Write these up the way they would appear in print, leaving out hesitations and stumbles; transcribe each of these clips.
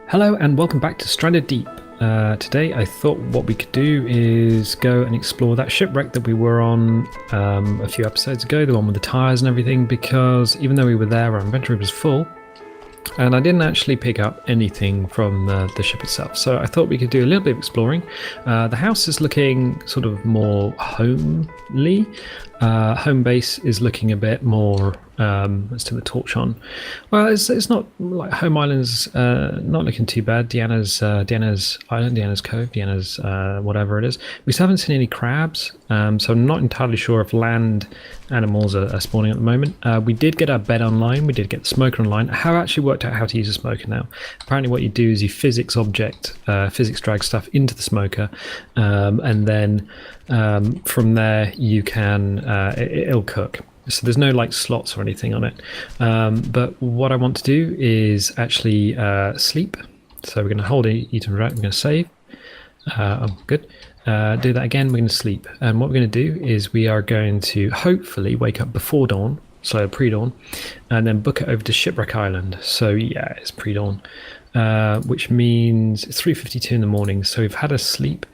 Hello and welcome back to Stranded Deep. Today I thought what we could do is go and explore that shipwreck that we were on a few episodes ago, the one with the tyres and everything, because even though we were there, our inventory was full and I didn't actually pick up anything from the ship itself. So I thought we could do a little bit of exploring. The house is looking sort of more homely. Home base is looking a bit more, let's turn the torch on. Well, it's not like Home Island's not looking too bad. Deanna's Island, Deanna's Cove, Deanna's whatever it is. We still haven't seen any crabs, so I'm not entirely sure if land animals are spawning at the moment. We did get our bed online, we did get the smoker online. I have actually worked out how to use a smoker now. Apparently what you do is you physics drag stuff into the smoker, and then from there you can it'll cook. So there's no like slots or anything on it, but what I want to do is actually sleep. So we're going to hold eat and interact. We're going to save. Oh, good. Do that again. We're going to sleep, and what we're going to do is we are going to hopefully wake up before dawn, so pre-dawn, and then book it over to Shipwreck Island. So yeah, it's pre-dawn, which means it's 3:52 in the morning. So we've had a sleep.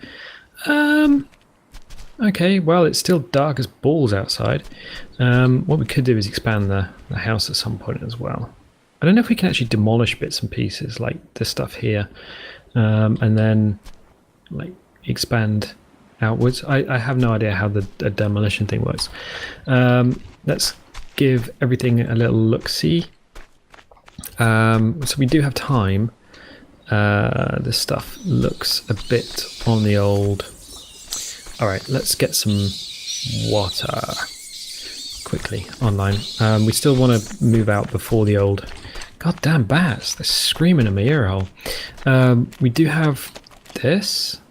Okay, well, it's still dark as balls outside. What we could do is expand the house at some point as well. I don't know if we can actually demolish bits and pieces like this stuff here, and then like expand outwards. I have no idea how the demolition thing works. Let's give everything a little look-see. So we do have time. This stuff looks a bit on the old... Alright, let's get some water quickly online. We still want to move out before the old... Goddamn bats, they're screaming in my ear hole. We do have this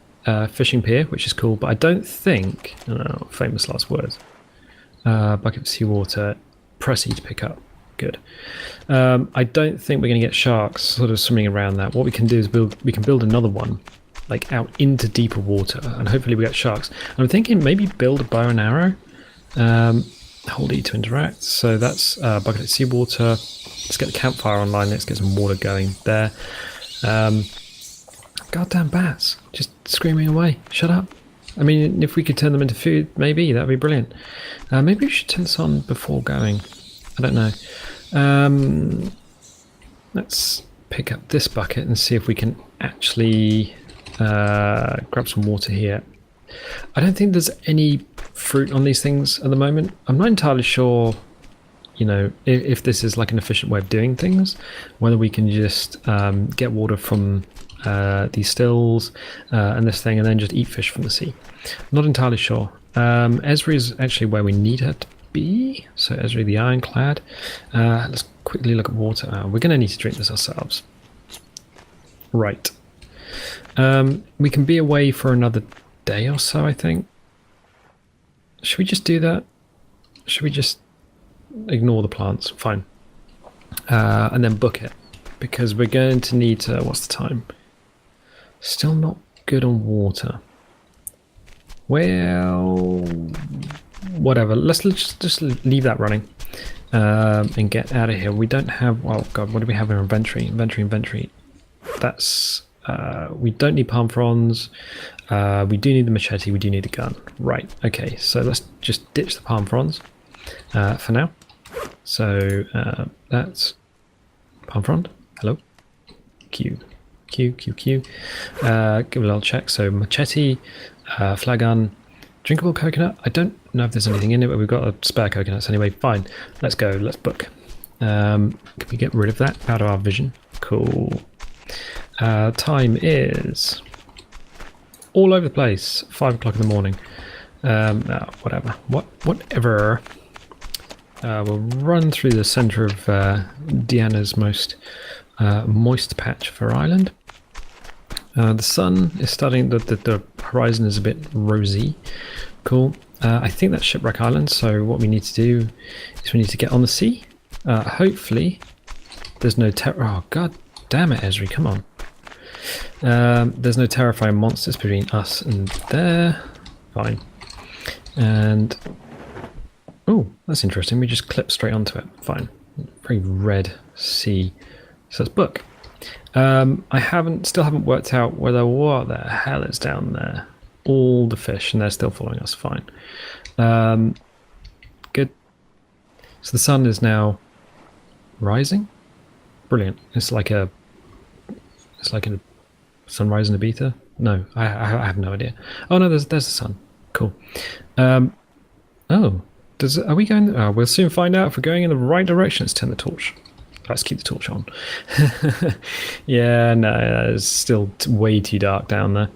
fishing pier, which is cool, but I don't think... Oh, famous last words. Bucket of seawater, press E to pick up. Good. I don't think we're going to get sharks sort of swimming around that. What we can do is we can build another one, like out into deeper water, and hopefully we get sharks. And I'm thinking maybe build a bow and arrow. Hold E to interact. So that's bucket of seawater. Let's get the campfire online. Let's get some water going there. Goddamn bats, just screaming away. Shut up. I mean, if we could turn them into food, maybe that'd be brilliant. Maybe we should turn this on before going. I don't know. Let's pick up this bucket and see if we can actually grab some water here. I don't think there's any fruit on these things at the moment. I'm not entirely sure, you know, if this is like an efficient way of doing things, whether we can just get water from these stills and this thing and then just eat fish from the sea. Not entirely sure. Ezri is actually where we need her to be. So Ezri the Ironclad. Let's quickly look at water. We're going to need to drink this ourselves. Right. We can be away for another day or so, I think. Should we just do that? Should we just ignore the plants? Fine. And then book it. Because we're going to need to... What's the time? Still not good on water. Well... Whatever. Let's just leave that running. And get out of here. We don't have... Oh, God, what do we have in our inventory? Inventory. That's... we don't need palm fronds. We do need the machete. We do need the gun. Right. Okay. So let's just ditch the palm fronds for now. So that's palm frond. Hello. Q. Give a little check. So machete, flagon, drinkable coconut. I don't know if there's anything in it, but we've got a spare coconuts anyway. Fine. Let's go. Let's book. Can we get rid of that out of our vision? Cool. Time is all over the place. 5 o'clock in the morning. No, whatever. Whatever. We'll run through the centre of Deanna's most moist patch of her island. The sun is starting. The horizon is a bit rosy. Cool. I think that's Shipwreck Island. So what we need to do is we need to get on the sea. Hopefully, there's no Oh God damn it, Ezri! Come on. There's no terrifying monsters between us and there. Fine. And oh, that's interesting. We just clip straight onto it. Fine. Very red sea. So let's book. I still haven't worked out what the hell is down there. All the fish, and they're still following us. Fine. Good. So the sun is now rising. Brilliant. It's like a sunrise in Ibiza. No, I have no idea. Oh no, there's the sun. Cool. Oh, are we going? We'll soon find out if we're going in the right direction. Let's turn the torch. Let's keep the torch on. Yeah, no, it's still way too dark down there.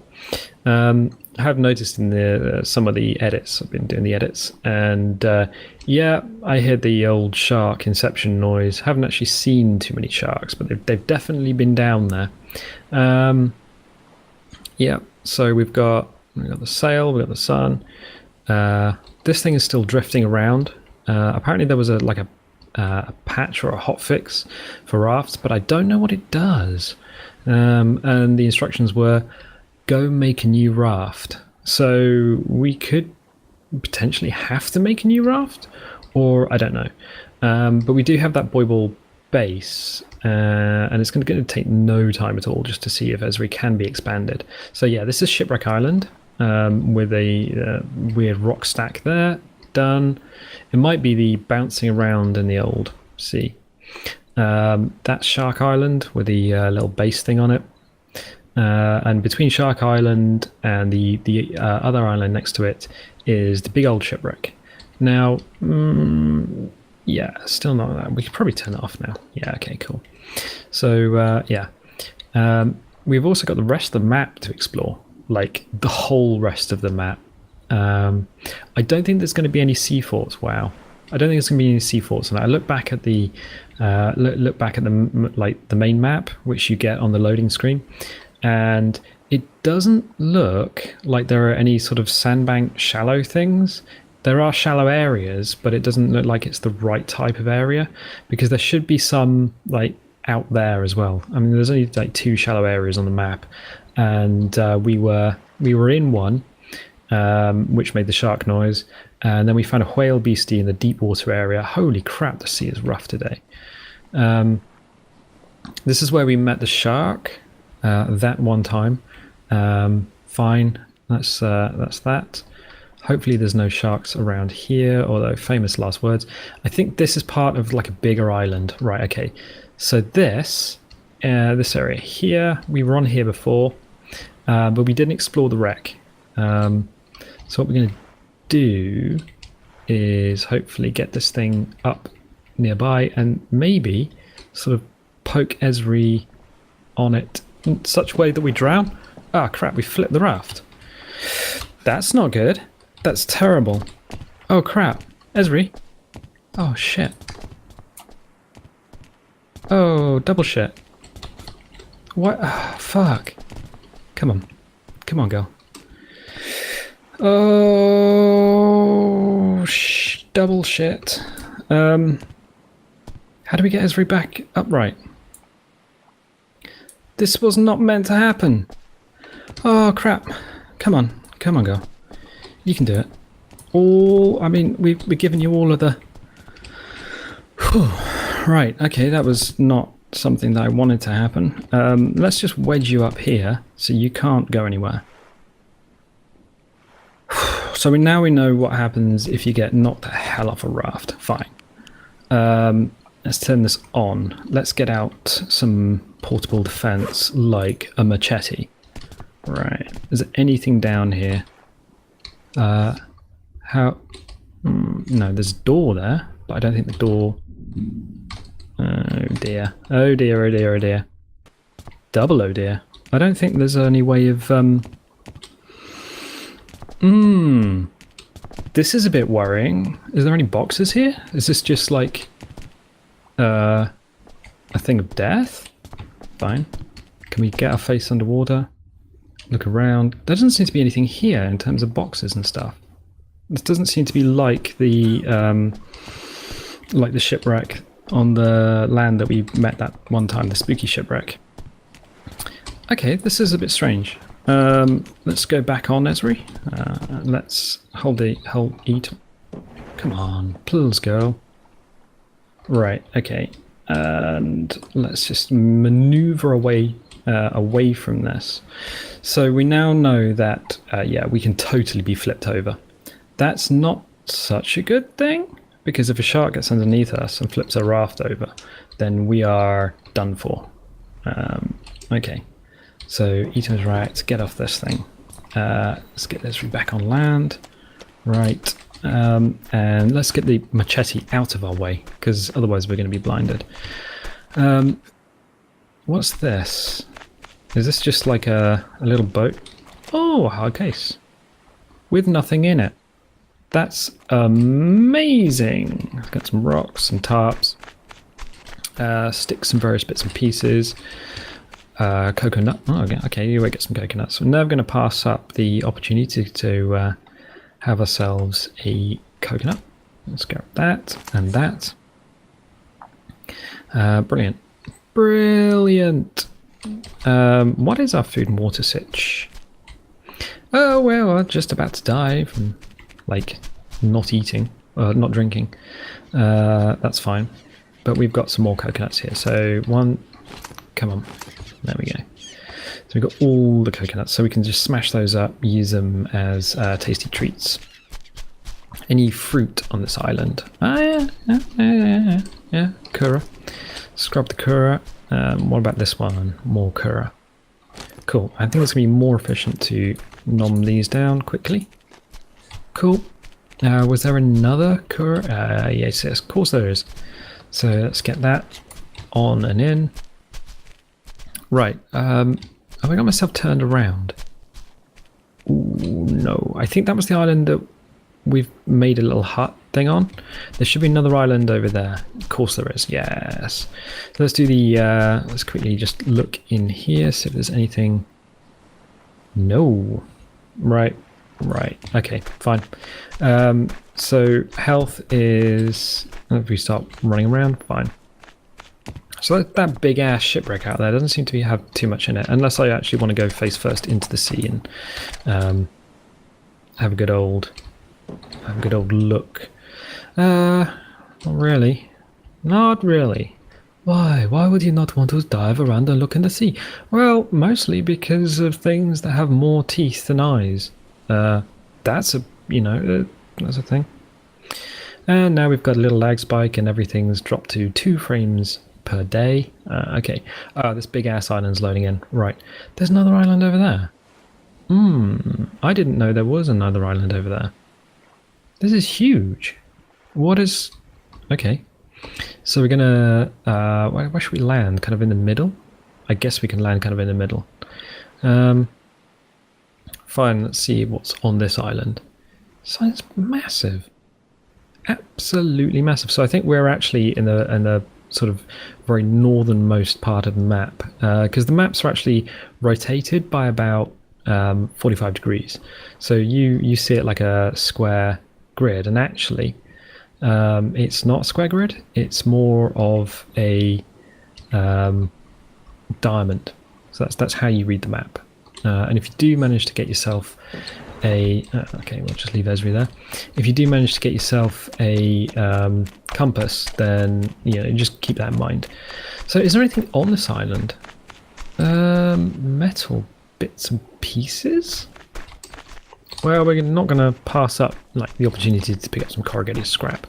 I have noticed in the some of the edits. I've been doing the edits, and yeah, I heard the old shark inception noise. Haven't actually seen too many sharks, but they've definitely been down there. Yeah, so we've got the sail, we've got the sun. This thing is still drifting around. Apparently there was a patch or a hotfix for rafts, but I don't know what it does. And the instructions were, go make a new raft. So we could potentially have to make a new raft, or I don't know. But we do have that buoy ball base, and it's going to take no time at all just to see if Ezri can be expanded. So yeah, this is Shipwreck Island with a weird rock stack there. Done. It might be the bouncing around in the old sea. That's Shark Island with the little base thing on it. And between Shark Island and the other island next to it is the big old shipwreck. Now, yeah, still not that. We could probably turn it off now. Yeah, okay, cool. So, yeah. We've also got the rest of the map to explore, like the whole rest of the map. I don't think there's going to be any sea forts. Wow, I don't think there's going to be any sea forts. And I look back at the the main map, which you get on the loading screen, and it doesn't look like there are any sort of sandbank shallow things. There are shallow areas, but it doesn't look like it's the right type of area, because there should be some like out there as well. I mean, there's only like 2 shallow areas on the map, and we were in one, which made the shark noise, and then we found a whale beastie in the deep water area. Holy crap, the sea is rough today. This is where we met the shark that one time. Fine, that's that. Hopefully there's no sharks around here, although famous last words. I think this is part of like a bigger island. Right, okay. So this area here, we were on here before, but we didn't explore the wreck. So what we're going to do is hopefully get this thing up nearby and maybe sort of poke Ezri on it in such a way that we drown. Ah, crap, we flipped the raft. That's not good. That's terrible. Oh, crap. Ezri. Oh, shit. Oh, double shit. What? Oh, fuck. Come on. Come on, girl. Oh, double shit. How do we get Ezri back upright? This was not meant to happen. Oh, crap. Come on. Come on, girl. You can do it. I mean, we've given you all of the... Whew. Right, okay, that was not something that I wanted to happen. Let's just wedge you up here so you can't go anywhere. So now we know what happens if you get knocked the hell off a raft. Fine. Let's turn this on. Let's get out some portable defense like a machete. Right. Is there anything down here? No, there's a door there, but I don't think the door... Oh dear. Oh dear, oh dear, oh dear. Double oh dear. I don't think there's any way of... This is a bit worrying. Is there any boxes here? Is this just like... a thing of death? Fine. Can we get our face underwater? Look around. There doesn't seem to be anything here in terms of boxes and stuff. This doesn't seem to be like the shipwreck on the land that we met that one time, the spooky shipwreck. Okay, this is a bit strange. Let's go back on Ezri. Let's hold eat. Come on, please, girl. Right, okay. And let's just maneuver away from this. So we now know that, yeah, we can totally be flipped over. That's not such a good thing, because if a shark gets underneath us and flips a raft over, then we are done for. Okay, so Ito's right, get off this thing. Let's get Ezri back on land. Right, and let's get the machete out of our way, because otherwise we're going to be blinded. What's this? Is this just like a little boat? Oh, a hard case. With nothing in it. That's amazing. It's got some rocks, some tarps, sticks and various bits and pieces. Coconut. Oh, okay, you will get some coconuts. So now I'm going to pass up the opportunity to have ourselves a coconut. Let's go with that and that. Brilliant. Brilliant. What is our food and water sitch? Oh, well, we're just about to die from, like, not eating, not drinking. That's fine. But we've got some more coconuts here. So one, come on. There we go. So we've got all the coconuts. So we can just smash those up, use them as tasty treats. Any fruit on this island? Ah, yeah, Kura. Scrub the Kura. What about this one? More Kura. Cool. I think it's going to be more efficient to nom these down quickly. Cool. Was there another Kura? Yes, of course there is. So let's get that on and in. Right. Have I got myself turned around? Ooh, no. I think that was the island that we've made a little hut thing on. There should be another island over there. Of course there is. Yes. So let's do the let's quickly just look in here, see if there's anything. No. Right. Okay, fine. So health is, if we start running around, fine. So that big ass shipwreck out there doesn't seem to have too much in it, unless I actually want to go face first into the sea and have a good old look. Not really. Why would you not want to dive around and look in the sea? Well, mostly because of things that have more teeth than eyes. That's a that's a thing. And now we've got a little lag spike and everything's dropped to 2 frames per day. Okay. This big ass island's loading in. Right. There's another island over there. I didn't know there was another island over there. This is huge. What is... Okay. So we're gonna... where should we land? Kind of in the middle? I guess we can land kind of in the middle. Fine, let's see what's on this island. So it's massive. Absolutely massive. So I think we're actually in the sort of very northernmost part of the map, because the maps are actually rotated by about 45 degrees. So you see it like a square grid, and actually it's not a square grid, it's more of a diamond. So that's how you read the map. And if you do manage to get yourself a okay, we'll just leave Ezri there. If you do manage to get yourself a compass, then just keep that in mind. So is there anything on this island? Metal bits and pieces? Well, we're not going to pass up the opportunity to pick up some corrugated scrap.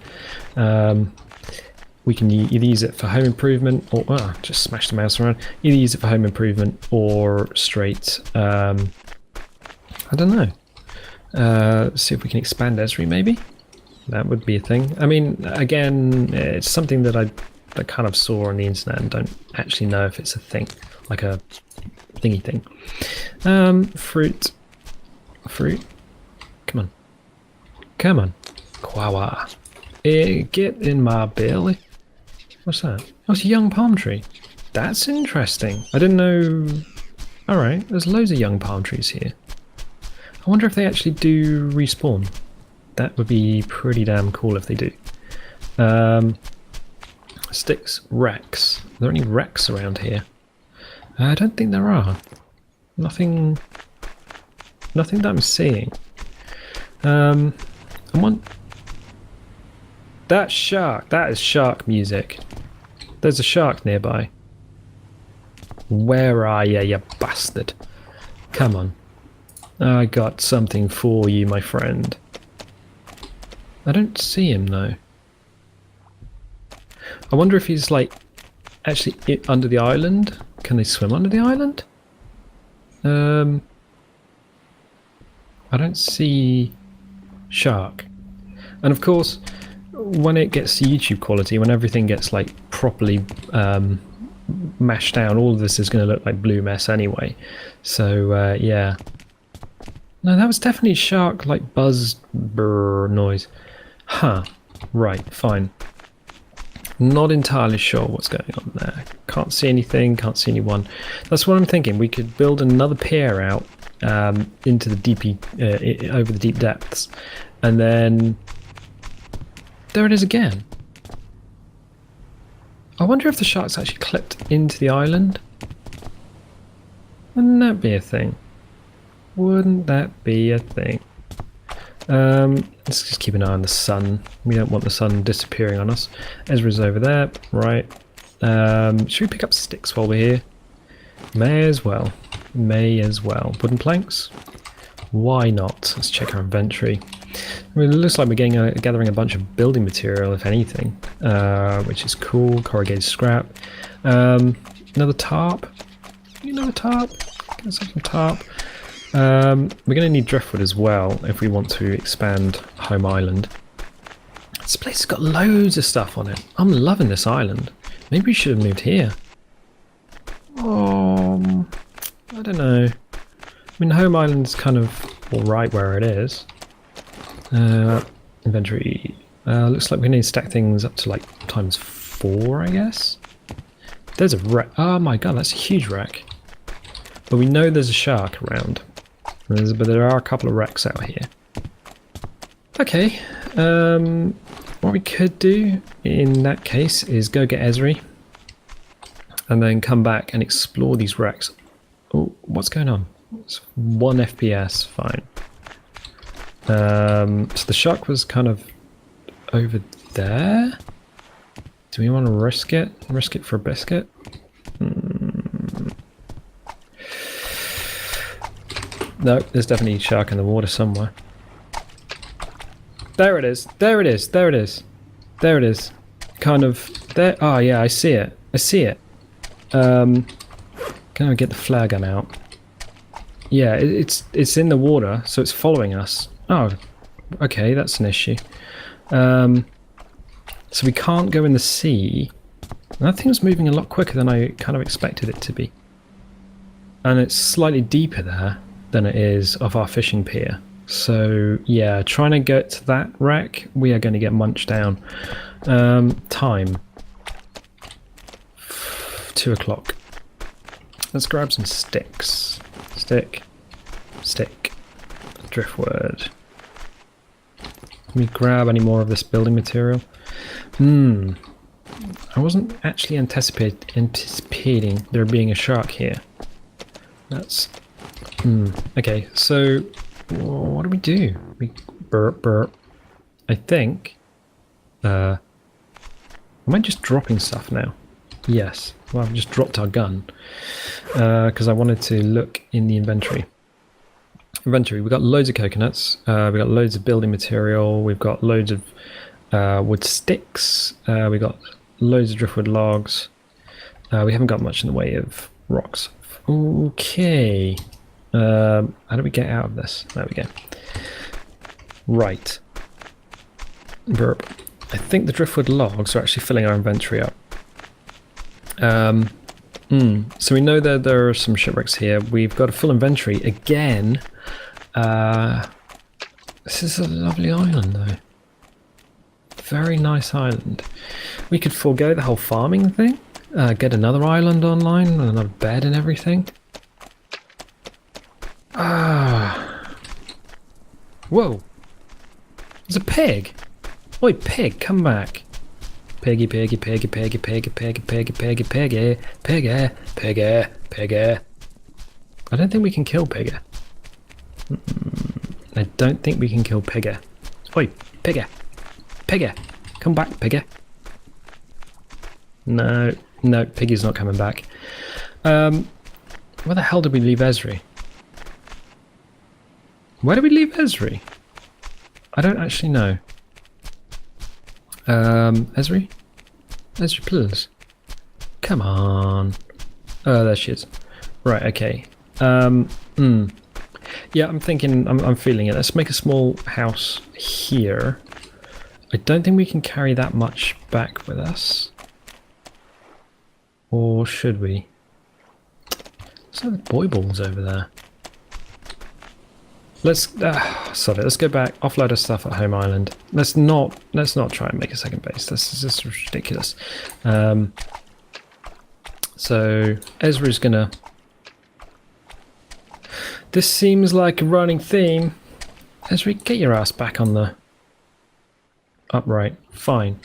We can either use it for home improvement, or just smash the mouse around. Either use it for home improvement or straight. I don't know. See if we can expand Ezri, maybe. That would be a thing. I mean, again, it's something that I kind of saw on the internet and don't actually know if it's a thing, like a thingy thing. Fruit. Come on. Quawa. Get in my belly. What's that? Oh, it's a young palm tree. That's interesting. I didn't know... Alright, there's loads of young palm trees here. I wonder if they actually do respawn. That would be pretty damn cool if they do. Sticks, wrecks. Are there any wrecks around here? I don't think there are. Nothing that I'm seeing. That is shark music. There's a shark nearby. Where are you, you bastard? Come on. I got something for you, my friend. I don't see him, though. I wonder if he's, like, actually under the island. Can they swim under the island? I don't see shark. And of course, when it gets to YouTube quality, when everything gets like properly mashed down, all of this is going to look like blue mess anyway. So yeah. No, that was definitely shark like buzz brr noise. Huh. Right, fine. Not entirely sure what's going on there. Can't see anything, can't see anyone. That's what I'm thinking. We could build another pier out into the over the deep depths, and then there it is again. I wonder if the shark's actually clipped into the island. Wouldn't that be a thing? Wouldn't that be a thing? Let's just keep an eye on the sun. We don't want the sun disappearing on us. Ezra's over there, right. Should we pick up sticks while we're here? May as well. May as well. Wooden planks? Why not? Let's check our inventory. I mean, it looks like we're gathering a bunch of building material, if anything, which is cool. Corrugated scrap. Another tarp. Another tarp. Get us some tarp. We're going to need driftwood as well if we want to expand Home Island. This place has got loads of stuff on it. I'm loving this island. Maybe we should have moved here. I don't know. I mean, Home Island's kind of alright where it is. Inventory. Looks like we need to stack things up to like ×4, I guess. There's a wreck. Oh my god, that's a huge wreck. But we know there's a shark around. But there are a couple of wrecks out here. Okay. What we could do in that case is go get Ezri. And then come back and explore these wrecks. Oh, what's going on? It's 1 FPS, fine. So the shark was kind of over there. Do we want to risk it? Risk it for a biscuit? No, there's definitely a shark in the water somewhere. There it is. There it is. There it is. There it is. Kind of there. Oh yeah, I see it. I see it. Can I get the flare gun out? Yeah, it's in the water, so it's following us. Oh, okay, that's an issue. So we can't go in the sea. That thing's moving a lot quicker than I kind of expected it to be. And it's slightly deeper there than it is of our fishing pier. So yeah, trying to get to that wreck, we are going to get munched down. Time. 2 o'clock. Let's grab some sticks. Stick. Stick. Driftwood. Let me grab any more of this building material. I wasn't actually anticipating there being a shark here. That's... Okay, so what do we do? We burp burp. I think... am I just dropping stuff now? Yes. Well, I've just dropped our gun. Because I wanted to look in the inventory. We've got loads of coconuts. We've got loads of building material. We've got loads of wood sticks. We've got loads of driftwood logs. We haven't got much in the way of rocks. Okay. How do we get out of this? There we go. Right. Burp. I think the driftwood logs are actually filling our inventory up. So we know that there are some shipwrecks here. We've got a full inventory again. This is a lovely island though. Very nice island. We could forego the whole farming thing. Get another island online, another bed and everything. Whoa. There's a pig. Oi, pig, come back. Piggy, piggy, piggy, piggy, piggy, piggy, piggy, piggy, piggy, piggy, piggy, piggy. I don't think we can kill Pigger. I don't think we can kill Pigger. Oi, Pigger. Pigger. Come back, Pigger. No, no, Piggy's not coming back. Where the hell did we leave Ezri? Where did we leave Ezri? I don't actually know. Ezri? Ezri, please. Come on. Oh, there she is. Right, okay. Yeah, I'm thinking, I'm feeling it. Let's make a small house here. I don't think we can carry that much back with us. Or should we? Let's have the boy balls over there. Let's let's go back, offload our stuff at home island. Let's not try and make a second base. This is just ridiculous. So Ezra's gonna. This seems like a running theme. Ezri, get your ass back on the upright. Fine.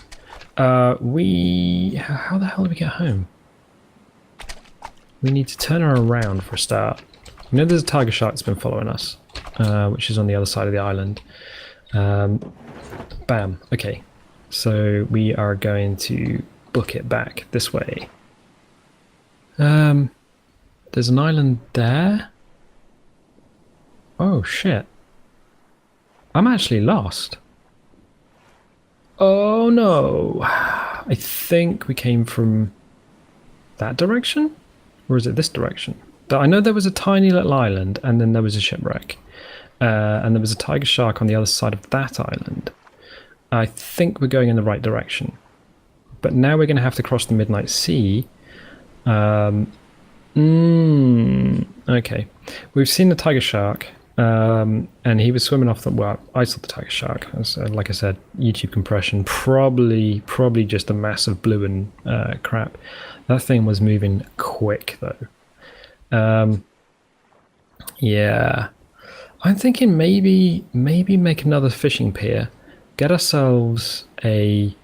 How the hell do we get home? We need to turn her around for a start. You know there's a tiger shark that's been following us, which is on the other side of the island. Bam. Okay. So we are going to book it back this way. There's an island there. Oh shit. I'm actually lost. Oh no. I think we came from that direction? Or is it this direction? I know there was a tiny little island and then there was a shipwreck. And there was a tiger shark on the other side of that island. I think we're going in the right direction. But now we're going to have to cross the Midnight Sea. Okay. We've seen the tiger shark. And he was swimming off the... Well, I saw the tiger shark. Like I said, YouTube compression. Probably just a massive blue and crap. That thing was moving quick, though. Yeah. I'm thinking maybe make another fishing pier. Get ourselves a...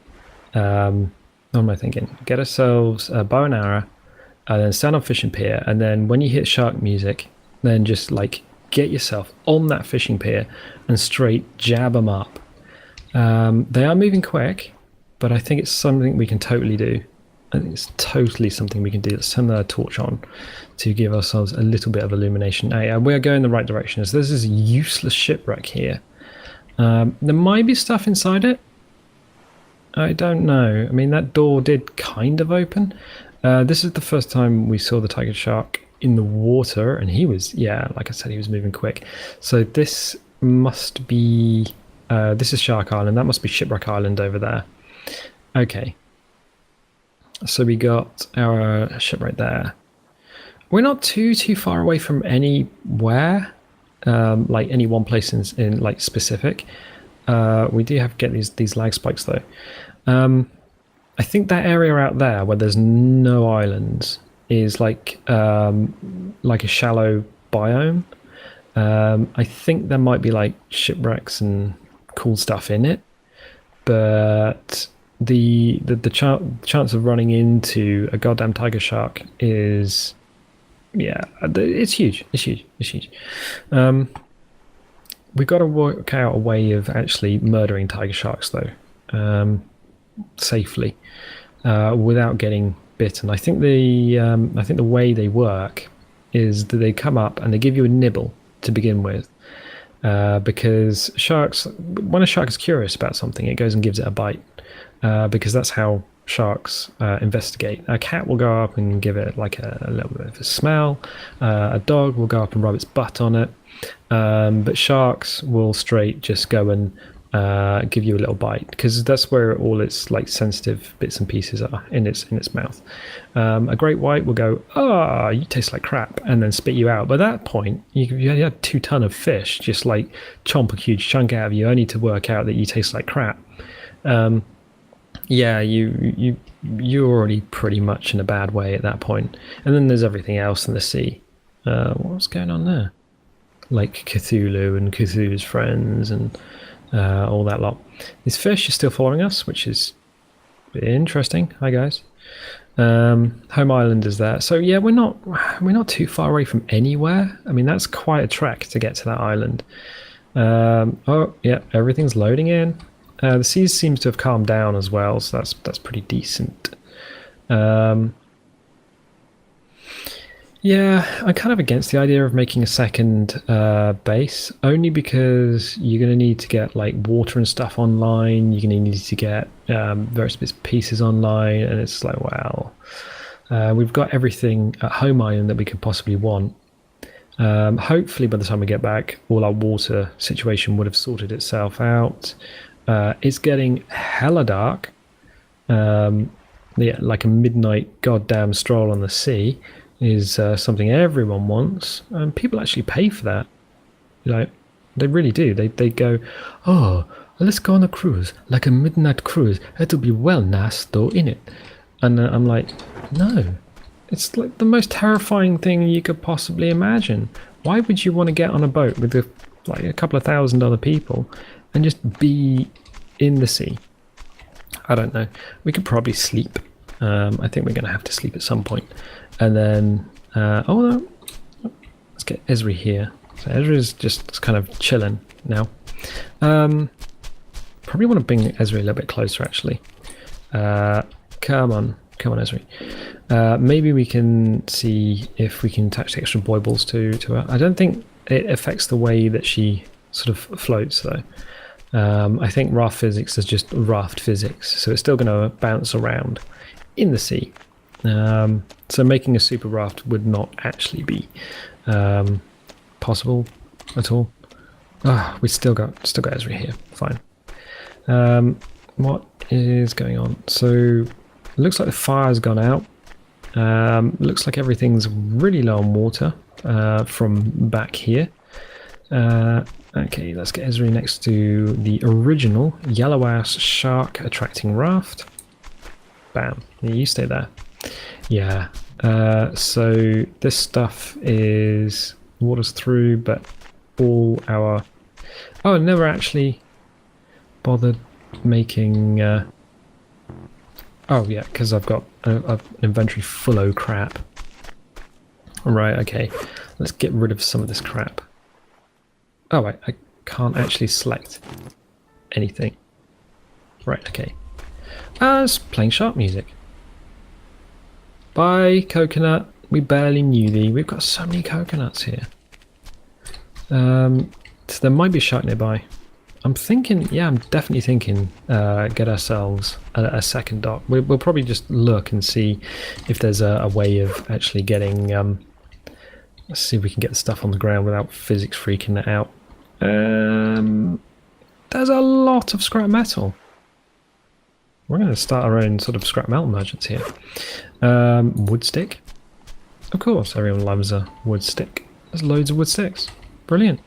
what am I thinking? Get ourselves a bow and arrow. And then stand on fishing pier. And then when you hit shark music, then just like... get yourself on that fishing pier and straight jab them up. They are moving quick, but I think it's something we can totally do. I think it's totally something we can do. Let's turn the torch on to give ourselves a little bit of illumination. We're going the right direction. So there's this useless shipwreck here. There might be stuff inside it. I don't know. I mean, that door did kind of open. This is the first time we saw the tiger shark in the water, and he was, yeah, like I said, he was moving quick. So this must be this is Shark Island. That must be Shipwreck Island over there. Okay, so we got our ship right there. We're not too far away from anywhere, like any one place in like specific. We do have to get these lag spikes though. I think that area out there where there's no islands is like a shallow biome. I think there might be like shipwrecks and cool stuff in it, but the chance of running into a goddamn tiger shark is, yeah, it's huge. It's huge. We've got to work out a way of actually murdering tiger sharks though, safely, without getting bitten. I think the way they work is that they come up and they give you a nibble to begin with, because sharks, when a shark is curious about something, it goes and gives it a bite, because that's how sharks investigate. A cat will go up and give it like a little bit of a smell. A dog will go up and rub its butt on it, but sharks will straight just go and give you a little bite, because that's where all its like sensitive bits and pieces are in its mouth. A great white will go, "Ah, you taste like crap," and then spit you out. By that point, you had 2 tons of fish just like chomp a huge chunk out of you, only to work out that you taste like crap. Yeah, you're already pretty much in a bad way at that point. And then there's everything else in the sea. What's going on there? Like Cthulhu and Cthulhu's friends and all that lot. These fish are still following us, which is interesting. Hi guys. Home Island is there. So yeah, we're not too far away from anywhere. I mean, that's quite a trek to get to that island. Oh yeah, everything's loading in. The seas seems to have calmed down as well, so that's pretty decent. Yeah, I'm kind of against the idea of making a second base, only because you're going to need to get like water and stuff online. You're going to need to get various bits and pieces online, and it's like, wow, we've got everything at home island that we could possibly want. Hopefully, by the time we get back, all our water situation would have sorted itself out. It's getting hella dark. Yeah, like a midnight goddamn stroll on the sea is something everyone wants, and people actually pay for that. You know, they really do. They go, oh, let's go on a cruise, like a midnight cruise. It'll be well nice though, innit? And I'm like, no, it's like the most terrifying thing you could possibly imagine. Why would you want to get on a boat with like a couple of thousand other people and just be in the sea? I don't know. We could probably sleep. I think we're going to have to sleep at some point. And then, oh no, let's get Ezri here. So Ezri is just kind of chilling now. Probably want to bring Ezri a little bit closer, actually. Come on, Ezri. Maybe we can see if we can attach the extra boy balls to her. I don't think it affects the way that she sort of floats, though. I think raft physics is just raft physics, so it's still going to bounce around in the sea. So making a super raft would not actually be possible at all. We still got Ezri here. Fine. What is going on? So it looks like the fire's gone out. Looks like everything's really low on water from back here. Okay, let's get Ezri next to the original yellow ass shark attracting raft. Bam. Yeah, you stay there. Yeah. So this stuff is water's through, but all our... Oh, I never actually bothered making... Oh, yeah, because I've got an inventory full of crap. Right, okay. Let's get rid of some of this crap. Oh, wait, I can't actually select anything. Right, okay. It's playing shark music. Bye, coconut. We barely knew thee. We've got so many coconuts here. So there might be a shark nearby. I'm thinking, yeah, I'm definitely thinking get ourselves a second dock. We'll probably just look and see if there's a way of actually getting... let's see if we can get the stuff on the ground without physics freaking it out. There's a lot of scrap metal. We're going to start our own sort of scrap metal merchants here. Wood stick. Of course, everyone loves a wood stick. There's loads of wood sticks. Brilliant.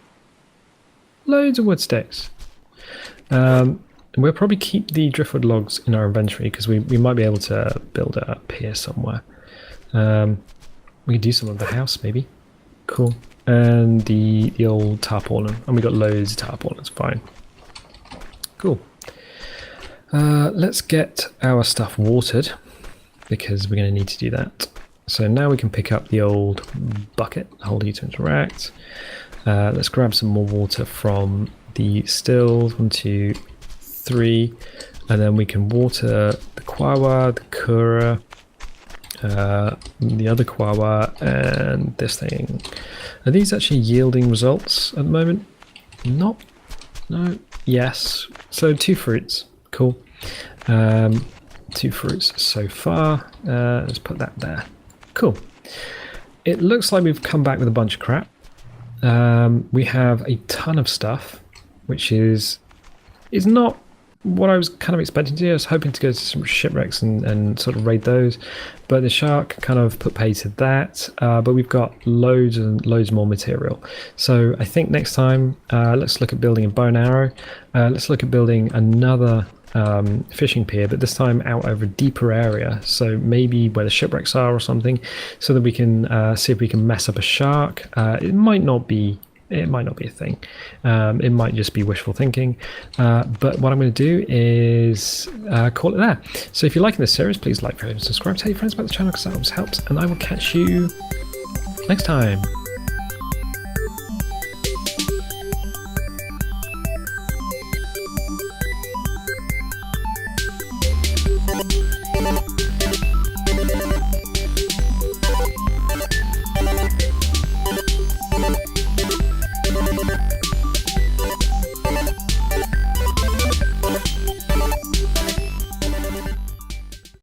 Loads of wood sticks. We'll probably keep the driftwood logs in our inventory because we might be able to build a pier somewhere. We could do some of the house maybe. Cool. And the old tarpaulin. And we got loads of tarpaulins. Fine. Cool. Let's get our stuff watered because we're going to need to do that. So now we can pick up the old bucket, hold E to interact. Let's grab some more water from the stills, 1, 2, 3, and then we can water the kwawa, the kura, the other kwawa, and this thing. Are these actually yielding results at the moment? Not. No. Yes. So 2 fruits. Cool. 2 fruits so far. Let's put that there. Cool. It looks like we've come back with a bunch of crap. We have a ton of stuff, which is not what I was kind of expecting to do. I was hoping to go to some shipwrecks and sort of raid those, but the shark kind of put pay to that. But we've got loads and loads more material. So I think next time, let's look at building a bow and arrow. Let's look at building another fishing pier, but this time out over a deeper area, so maybe where the shipwrecks are or something, so that we can see if we can mess up a shark. It might not be a thing. It might just be wishful thinking, but what I'm going to do is call it there. So if you're liking this series, please like, favorite, and subscribe. Tell your friends about the channel because that always helps, and I will catch you next time.